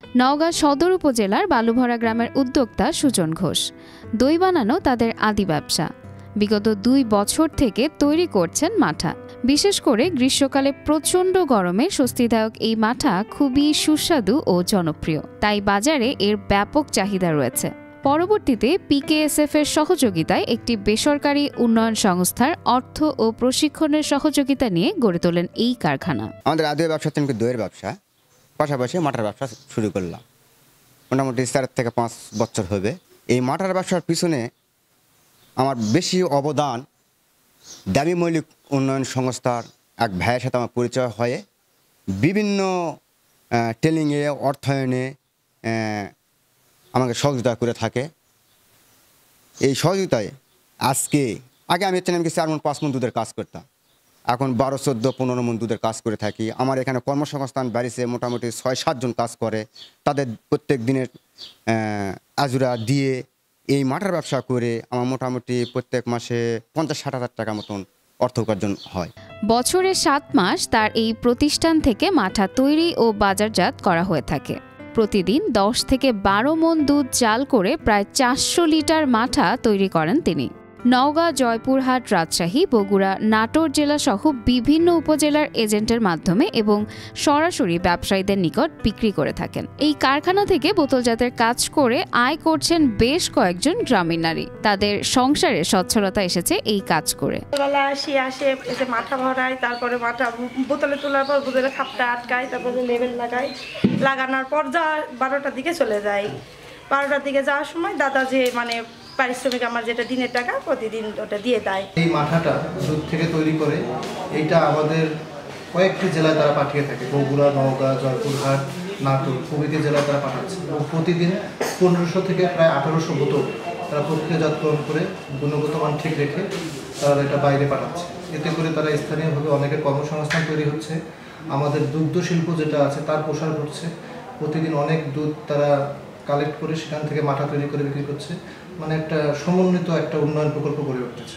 নওগাঁ সদর উপজেলার বালুভরা গ্রামের উদ্যোক্তা সুজন ঘোষ। দই বানানো তাদের আদি ব্যবসা। বিগত ২ বছর থেকে তৈরি করছেন মাঠা। বিশেষ করে গ্রীষ্মকালে প্রচণ্ড গরমে স্বস্তিদায়ক এই মাঠা খুবই সুস্বাদু ও জনপ্রিয়, তাই বাজারে এর ব্যাপক চাহিদা রয়েছে। পরবর্তীতে পিকেএসএফ এর সহযোগিতায় একটি বেসরকারি উন্নয়ন সংস্থার অর্থ ও প্রশিক্ষণের সহযোগিতা নিয়ে গড়ে তোলেন এই কারখানা। আমাদের আদি ব্যবসা হচ্ছে দইয়ের ব্যবসা, পাশাপাশি মাটার ব্যবসা শুরু করলাম মোটামুটি 4 থেকে 5 বছর হবে। এই মাটার ব্যবসার পিছনে আমার বেশি অবদান দাবি মৌলিক উন্নয়ন সংস্থার এক ভাইয়ের সাথে আমার পরিচয় হয়ে বিভিন্ন ট্রেনিংয়ে অর্থায়নে আমাকে সহযোগিতা করে থাকে। এই সহযোগিতায় আগে আমি হচ্ছে নাকি 4 মণ 5 মণ দুধের কাজ করতাম, এখন 12, 14, 15 মণ দুধের কাজ করে থাকি। আমার এখানে কর্মসংস্থান বাড়িছে, মোটামুটি 6-7 জন কাজ করে, তাদের প্রত্যেক দিনের আজুরা দিয়ে এই মাটার ব্যবসা করে আমার মোটামুটি প্রত্যেক মাসে 50-60 হাজার টাকা মতন অর্থ উপার্জন হয়। বছরে 7 মাস তার এই প্রতিষ্ঠান থেকে মাঠা তৈরি ও বাজারজাত করা হয়ে থাকে। প্রতিদিন 10 থেকে 12 মণ দুধ জাল করে প্রায় 400 লিটার মাঠা তৈরি করেন তিনি। নওগাঁ, জয়পুরহাট, রাজশাহী, বগুড়া, নাটোর জেলা সহ বিভিন্ন উপজেলার এজেন্টের মাধ্যমে এবং সরাসরি ব্যবসায়ীদের নিকট বিক্রি করে থাকেন। এই কারখানা থেকে বোতলজাতের কাজ করে আয় করছেন বেশ কয়েকজন গ্রামীণ নারী। তাদের সংসারে সচ্ছলতা এসেছে এই কাজ করে। আসে এসে মাথা ভরায়, তারপরে মাথা বোতলে তোলার পর বোতলে খাপটা আটকায়, তারপরে লেবেল লাগানোর পর যা 12টার দিকে চলে যায়। 12টার দিকে যাওয়ার সময় দাদা যে পারিশ্রমিক আমার যেটা দিনের টাকা প্রতিদিন ওটা দিয়ে দেয়। এই মাঠাটা দুধ থেকে তৈরি করে এইটা আমাদের কয়েকটি জেলায় তারা পাঠিয়ে থাকে, বগুড়া, নওগাঁ, জয়পুরহাট, নাটোর প্রভৃতি জেলায় তারা পাঠাচ্ছে এবং প্রতিদিন 1500 থেকে প্রায় 1800 বোতল তারা প্রক্রিয়াজাতকরণ করে গুণগত মান ঠিক রেখে তারা এটা বাইরে পাঠাচ্ছে। এতে করে তারা স্থানীয়ভাবে অনেকের কর্মসংস্থান তৈরি হচ্ছে, আমাদের দুগ্ধ শিল্প যেটা আছে তার প্রসার ঘটছে। প্রতিদিন অনেক দুধ তারা কালেক্ট করে সেখান থেকে মাঠা তৈরি করে বিক্রি করছে, একটা সমন্বিত একটা উন্নয়ন প্রকল্প গড়ে উঠতেছে।